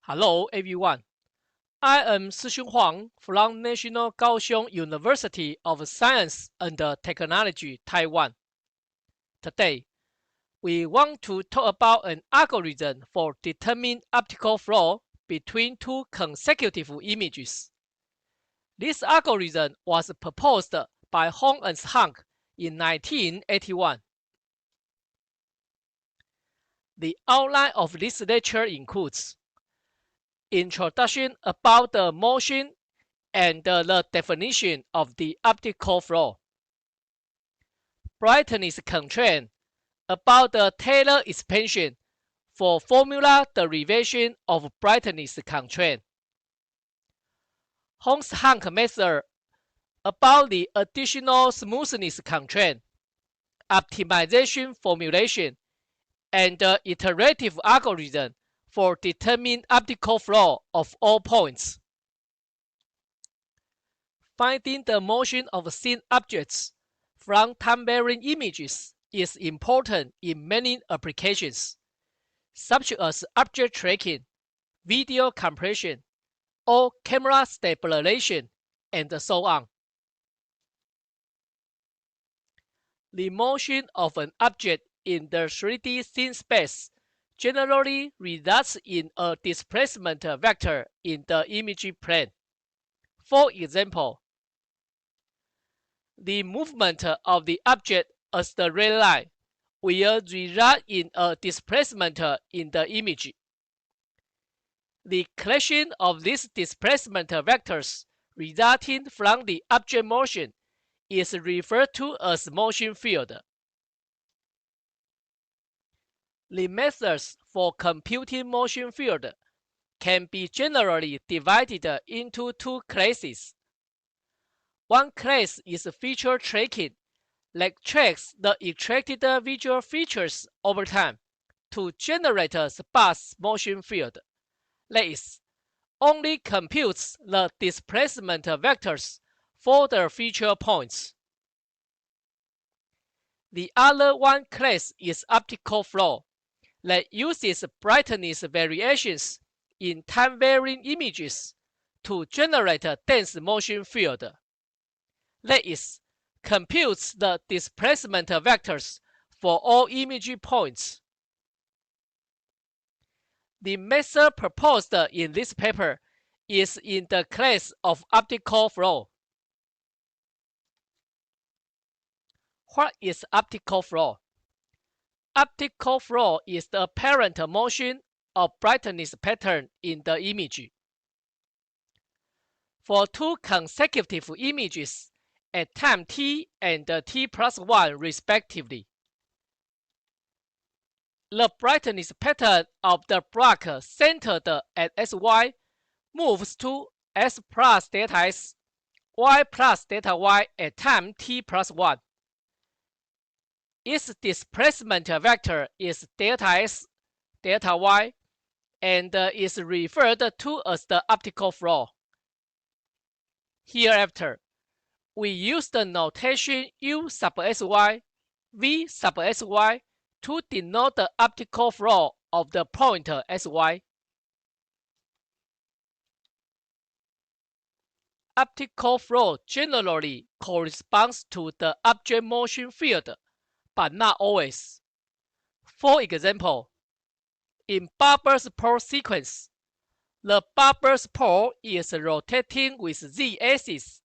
Hello everyone, I am Sixun Huang from National Kaohsiung University of Science and Technology, Taiwan. Today, we want to talk about an algorithm for determining optical flow between two consecutive images. This algorithm was proposed by Hong and Hank in 1981. The outline of this lecture includes introduction about the motion and the definition of the optical flow. Brightness constraint about the Taylor expansion for formula derivation of brightness constraint. Hong's-Hank method about the additional smoothness constraint, optimization formulation, and the iterative algorithm for determining optical flow of all points. Finding the motion of seen objects from time-varying images is important in many applications, such as object tracking, video compression, or camera stabilization, and so on. The motion of an object in the 3D scene space generally results in a displacement vector in the image plane. For example, the movement of the object as the red line will result in a displacement in the image. The collection of these displacement vectors resulting from the object motion is referred to as motion field. The methods for computing motion field can be generally divided into two classes. One class is feature tracking, that tracks the extracted visual features over time to generate a sparse motion field. That is, only computes the displacement vectors for the feature points. The other one class is optical flow, that uses brightness variations in time-varying images to generate a dense motion field. That is, computes the displacement vectors for all image points. The method proposed in this paper is in the class of optical flow. What is optical flow? Optical flow is the apparent motion of brightness pattern in the image. For two consecutive images at time t and t plus 1 respectively, the brightness pattern of the block centered at sy moves to s plus delta s, y plus delta y at time t plus 1. Its displacement vector is delta s, delta y, and is referred to as the optical flow. Hereafter, we use the notation u sub sy, v sub sy to denote the optical flow of the point sy. Optical flow generally corresponds to the object motion field, but not always. For example, in Barber's pole sequence, the Barber's pole is rotating with z-axis,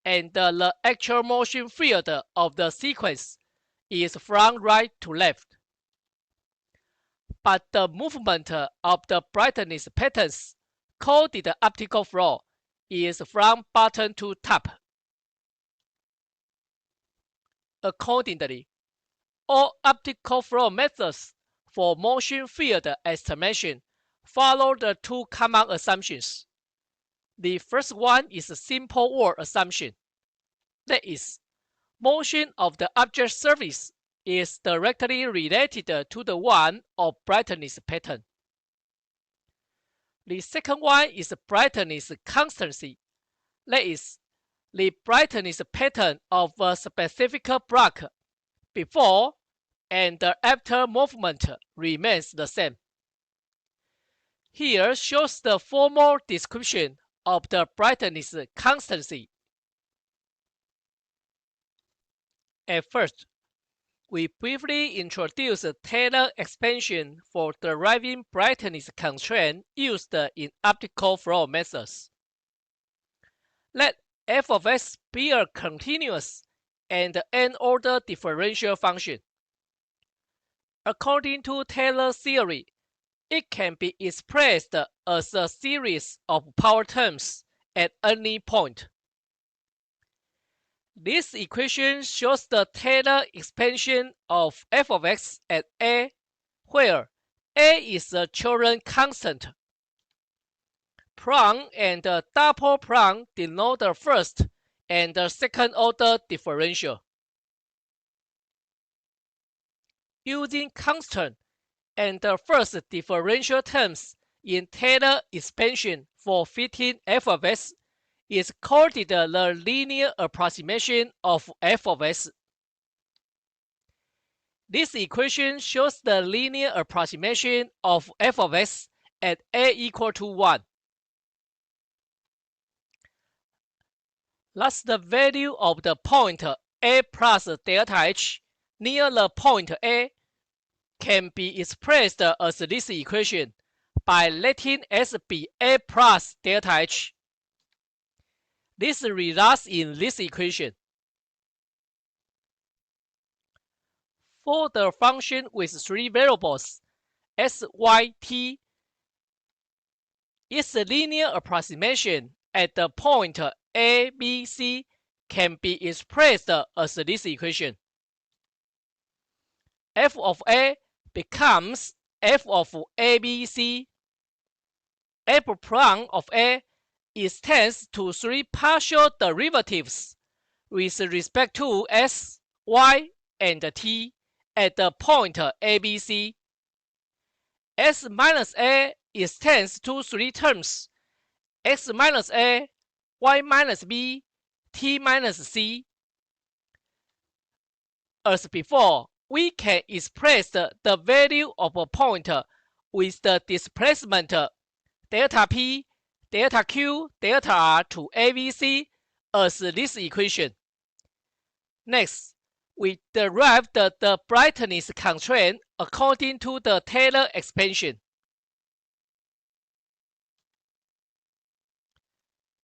and the actual motion field of the sequence is from right to left. But the movement of the brightness patterns, called the optical flow, is from bottom to top. Accordingly, all optical flow methods for motion field estimation follow the two common assumptions. The first one is a simple word assumption. That is, motion of the object surface is directly related to the one of brightness pattern. The second one is brightness constancy. That is, the brightness pattern of a specific block before and after movement remains the same. Here shows the formal description of the brightness constancy. At first, we briefly introduce the Taylor expansion for deriving brightness constraint used in optical flow methods. Let f of x be a continuous and n-order differential function. According to Taylor theory, it can be expressed as a series of power terms at any point. This equation shows the Taylor expansion of f of x at a, where a is the Choron constant. Prime and double prime denote the first and the second order differential. Using constant and the first differential terms in Taylor expansion for fitting f of x is called the linear approximation of f of x. This equation shows the linear approximation of f of x at a equal to 1. Thus, the value of the point a plus delta h near the point a can be expressed as this equation by letting s be a plus delta h. This results in this equation. For the function with 3 variables, s, y, t, its linear approximation at the point a, b, c can be expressed as this equation. F of a becomes f of ABC. F prime of a extends to 3 partial derivatives with respect to s, y, and t at the point ABC. S minus a extends to 3 terms: x minus a, y minus b, t minus c. As before, we can express the value of a point with the displacement delta p, delta q, delta r to ABC as this equation. Next, we derived the brightness constraint according to the Taylor expansion.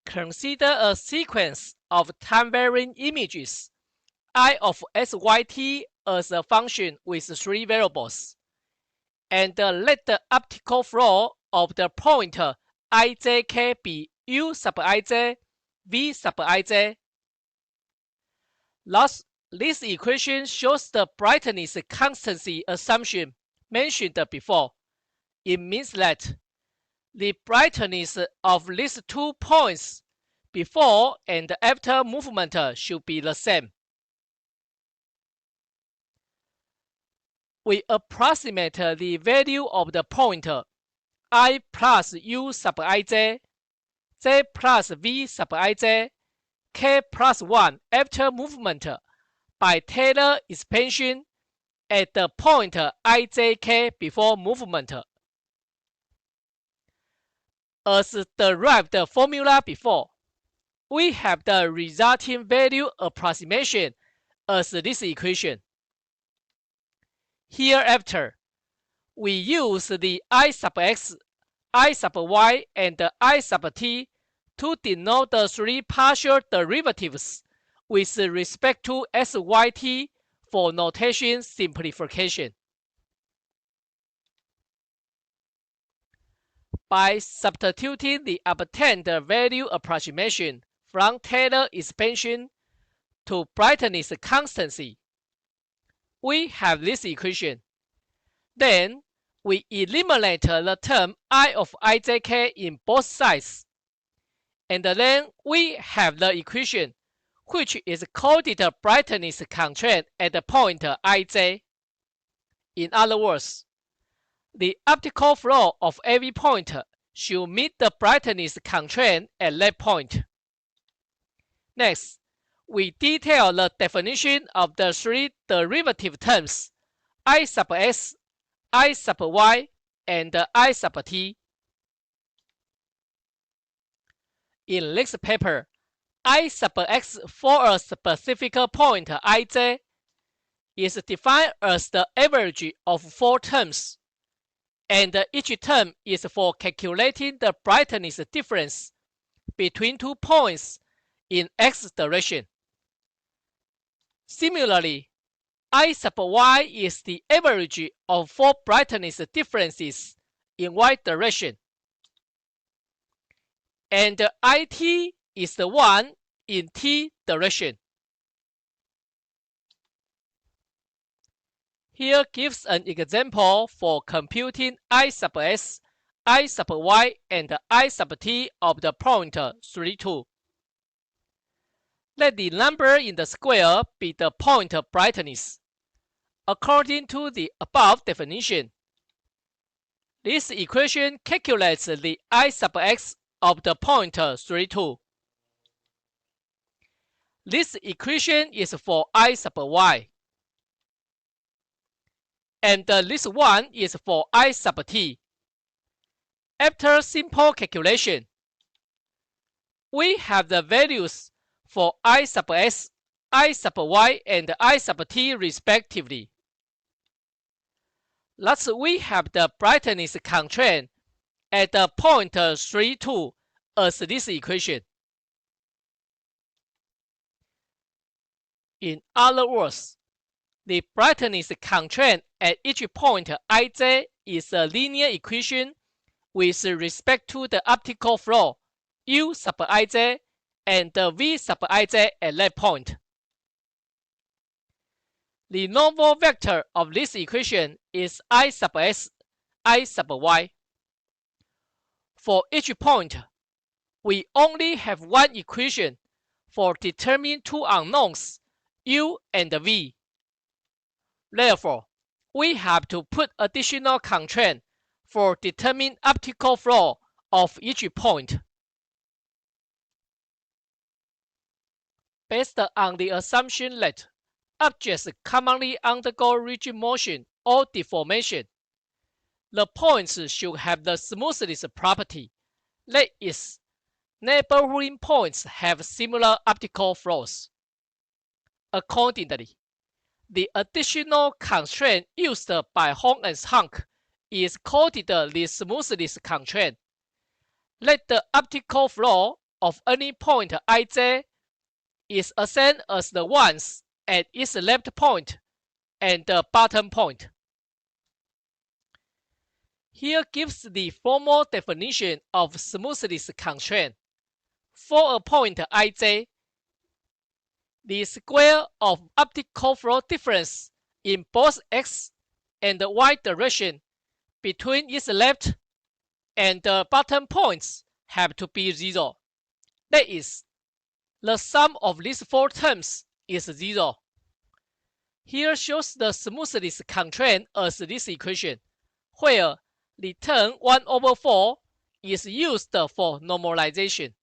Consider a sequence of time-varying images I of syt as a function with 3 variables, and let the optical flow of the point ijk be u sub ij, v sub ij. Thus, this equation shows the brightness constancy assumption mentioned before. It means that the brightness of these 2 points before and after movement should be the same. We approximate the value of the point I plus u sub ij, j plus v sub ij, k plus 1 after movement by Taylor expansion at the point ijk before movement. As derived formula before, we have the resulting value approximation as this equation. Hereafter, we use the I sub x, I sub y, and I sub t to denote the 3 partial derivatives with respect to syt for notation simplification. By substituting the obtained value approximation from Taylor expansion to brightness constancy, we have this equation. Then, we eliminate the term I of ijk in both sides. And then we have the equation, which is called the brightness constraint at the point ij. In other words, the optical flow of every point should meet the brightness constraint at that point. Next, we detail the definition of the 3 derivative terms I sub s, I sub y, and I sub t. in this paper, I sub x for a specific point ij is defined as the average of 4 terms, and each term is for calculating the brightness difference between 2 points in x direction. Similarly, I sub y is the average of 4 brightness differences in y direction, and it is the one in t direction. Here gives an example for computing I sub s, I sub y, and I sub t of the point 3, 2. Let the number in the square be the point brightness. According to the above definition, this equation calculates the I sub x of the point 3, 2. This equation is for I sub y, and this one is for I sub t. After simple calculation, we have the values for I sub s, I sub y, and I sub t respectively. Thus, we have the brightness constraint at the point 3, 2 as this equation. In other words, the brightness constraint at each point ij is a linear equation with respect to the optical flow u sub ij and v sub ij at that point. The normal vector of this equation is I sub s, I sub y. For each point, we only have one equation for determining two unknowns, u and v. Therefore, we have to put additional constraint for determining optical flow of each point. Based on the assumption that objects commonly undergo rigid motion or deformation, the points should have the smoothness property. That is, neighboring points have similar optical flows. Accordingly, the additional constraint used by Hong and Hank is called the smoothness constraint. Let the optical flow of any point ij is assigned as the ones at its left point and the bottom point. Here gives the formal definition of smoothness constraint. For a point ij, the square of optical flow difference in both x and y direction between its left and the bottom points have to be 0. That is, the sum of these 4 terms is 0. Here shows the smoothness constraint as this equation, where the term 1/4 is used for normalization.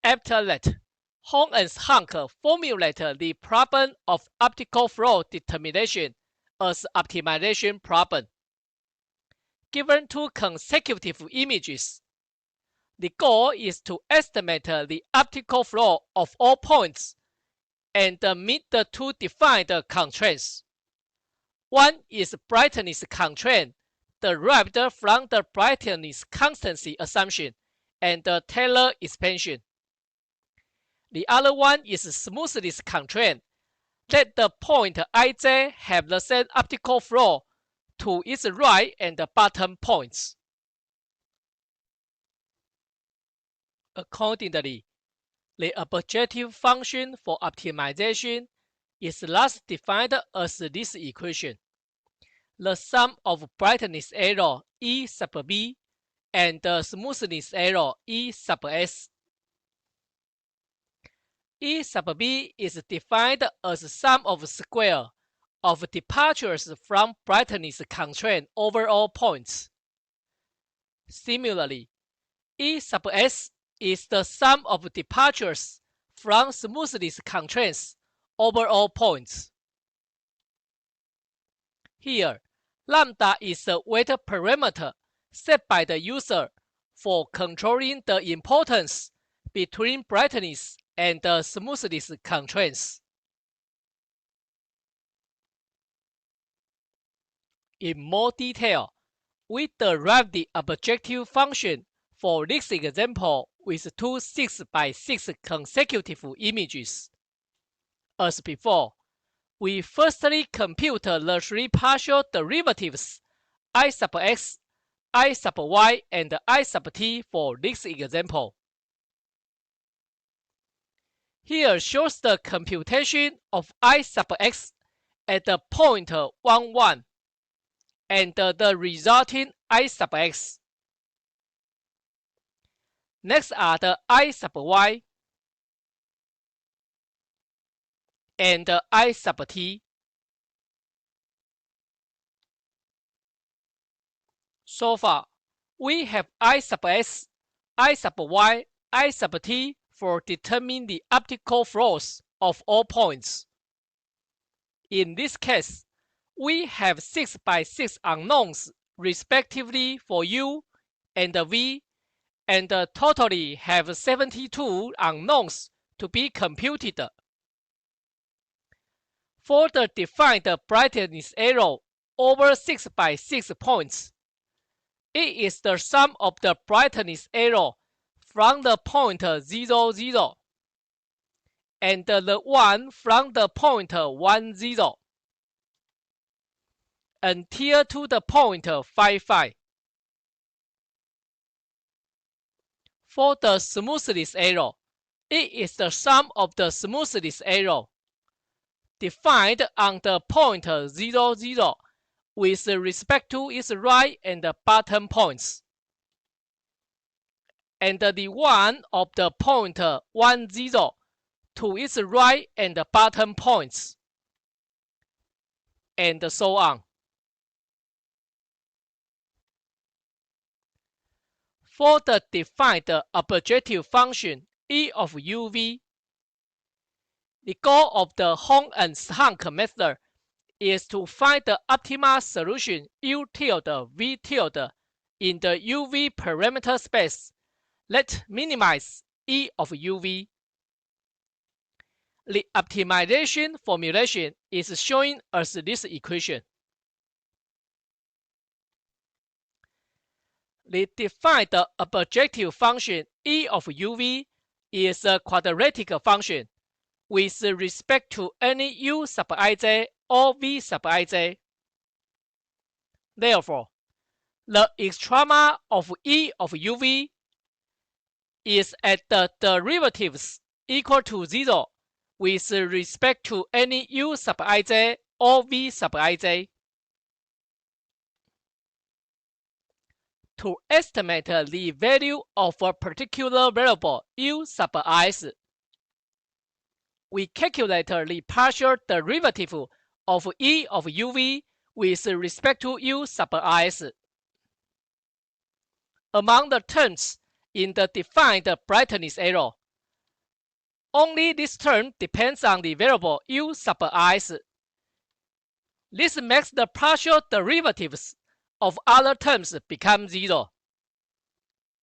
After that, Hong and Hank formulate the problem of optical flow determination as optimization problem. Given 2 consecutive images, the goal is to estimate the optical flow of all points and meet the 2 defined constraints. One is brightness constraint derived from the brightness constancy assumption and the Taylor expansion. The other one is smoothness constraint. Let the point ij have the same optical flow to its right and bottom points. Accordingly, the objective function for optimization is thus defined as this equation. The sum of brightness error E sub b and the smoothness error E sub s. E sub b is defined as sum of square of departures from brightness constraint over all points. Similarly, E sub s is the sum of departures from smoothness constraints over all points. Here, lambda is a weight parameter set by the user for controlling the importance between brightness and smoothness constraints. In more detail, we derive the objective function for this example with two 6 by 6 consecutive images. As before, we firstly compute the three partial derivatives I sub x, I sub y, and I sub t for this example. Here shows the computation of I sub x at the point 1, 1, and the resulting I sub x. Next are the I sub y and I sub t. So far, we have I sub s, I sub y, I sub t for determining the optical flows of all points. In this case, we have 6 by 6 unknowns respectively for u and v, and totally have 72 unknowns to be computed. For the defined brightness arrow over 6 by 6 points, it is the sum of the brightness arrow from the point 0, 0 and the one from the point 1, 0 until to the point 5, 5. For the smoothness arrow, it is the sum of the smoothness arrow defined on the point 0, 0 with respect to its right and bottom points, and the one of the point 1, 0 to its right and bottom points, and so on. For the defined objective function E of uv, the goal of the Hong and Hank method is to find the optimal solution U tilde V tilde in the UV parameter space that minimize E of uv. The optimization formulation is shown as this equation. The defined objective function E of uv is a quadratic function with respect to any u sub ij or v sub ij. Therefore, the extrema of E of uv is at the derivatives equal to 0 with respect to any u sub ij or v sub ij. To estimate the value of a particular variable u sub s, we calculate the partial derivative of E of uv with respect to u sub s. Among the terms in the defined brightness arrow, only this term depends on the variable u sub s. This makes the partial derivatives of other terms become 0,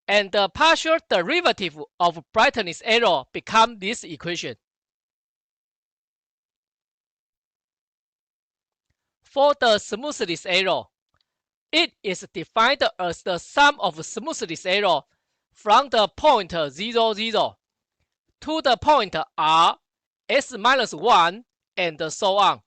and the partial derivative of brightness arrow become this equation. For the smoothness arrow, it is defined as the sum of smoothness arrow from the point 0, 0 to the point r, s-1, and so on.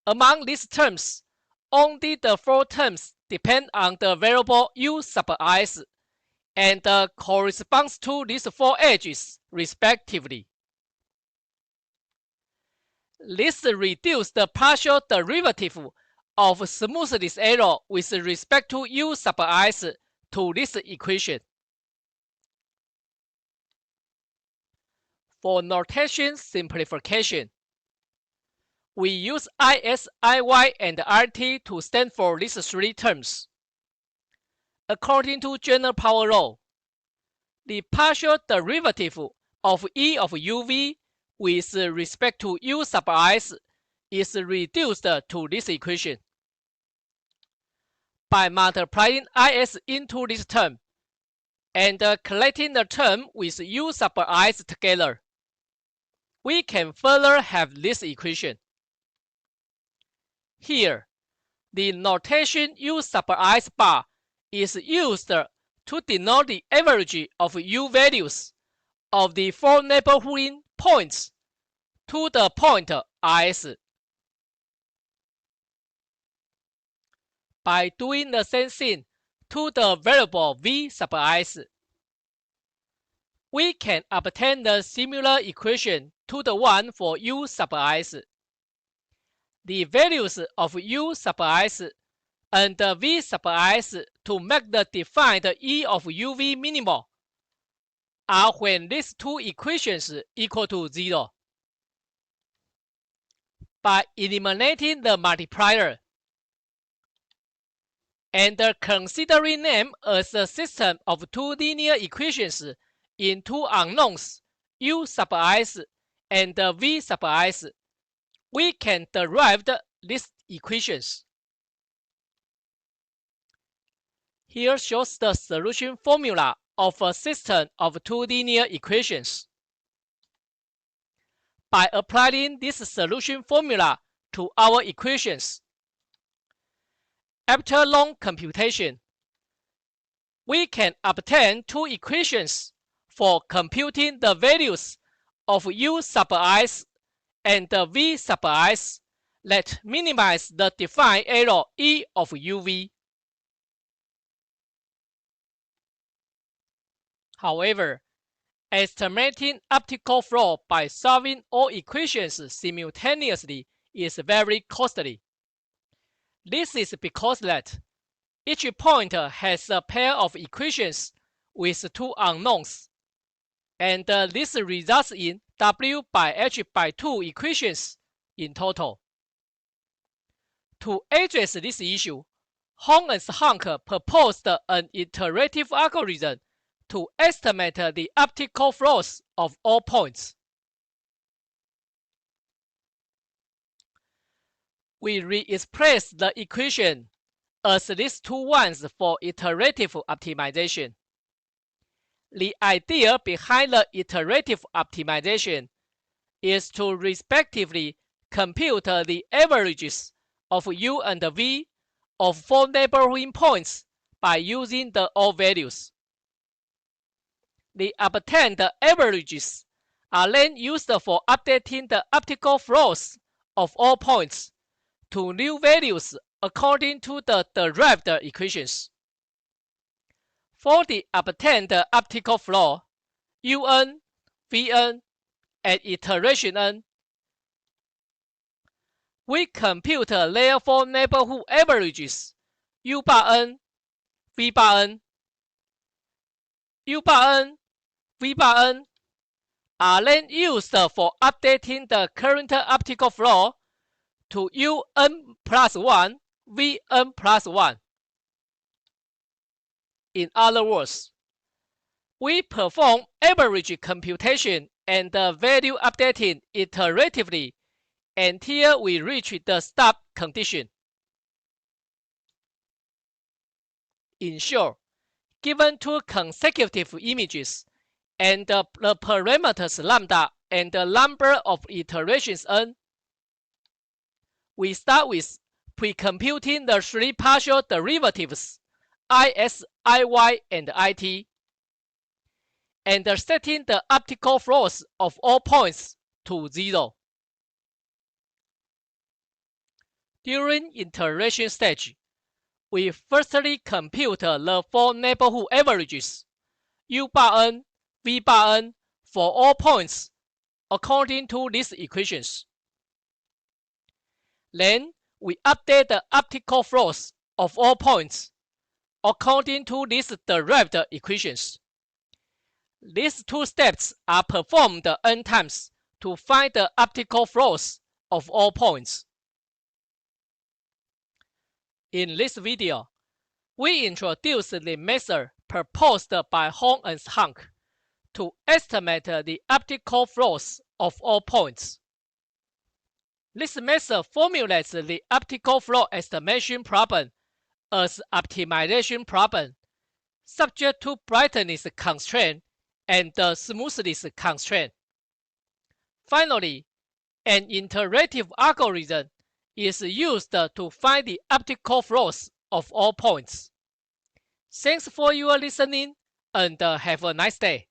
Among these terms, only the four terms depend on the variable u sub s and corresponds to these four edges, respectively. This reduces the partial derivative of smoothness arrow with respect to u sub s to this equation. For notation simplification, we use Is, Iy, and Rt to stand for these three terms. According to general power law, the partial derivative of E of uv with respect to u sub s is reduced to this equation. by multiplying is into this term and collecting the term with u sub i's together. We can further have this equation. Here, the notation u sub i's bar is used to denote the average of u values of the four neighborhood points to the point is. By doing the same thing to the variable v sub is, we can obtain the similar equation to the one for u sub is. The values of u sub is and v sub is to make the defined E of uv minimal are when these two equations equal to 0. By eliminating the multiplier and considering them as a system of two linear equations in two unknowns, u sub is and v sub is, we can derive these equations. Here shows the solution formula of a system of two linear equations. By applying this solution formula to our equations, after long computation, we can obtain two equations for computing the values of u sub is and v sub is that minimize the defined error E of uv. However, estimating optical flow by solving all equations simultaneously is very costly. This is because that each point has a pair of equations with two unknowns, and this results in W by H by 2 equations in total. To address this issue, Hong and Hank proposed an iterative algorithm to estimate the optical flows of all points. We re-express the equation as these two ones for iterative optimization. The idea behind the iterative optimization is to respectively compute the averages of u and v of four neighborhood points by using the all values. The obtained averages are then used for updating the optical flows of all points to new values according to the derived equations. For the obtained optical flow, un, vn, at iteration n, we compute their four neighborhood averages u bar n, v bar n. U bar n, v bar n are then used for updating the current optical flow to un plus 1, vn plus 1. In other words, we perform average computation and value updating iteratively until we reach the stop condition. In short, given two consecutive images and the parameters lambda and the number of iterations n, we start with pre-computing the three partial derivatives is, iy, and it, and setting the optical flows of all points to 0. During iteration stage, we firstly compute the four neighborhood averages u bar n, v bar n for all points according to these equations. Then we update the optical flows of all points according to these derived equations. These two steps are performed n times to find the optical flows of all points. In this video, we introduce the method proposed by Hong and Hank to estimate the optical flows of all points. This method formulates the optical flow estimation problem as optimization problem subject to brightness constraint and the smoothness constraint. Finally, an iterative algorithm is used to find the optical flaws of all points. Thanks for your listening and have a nice day.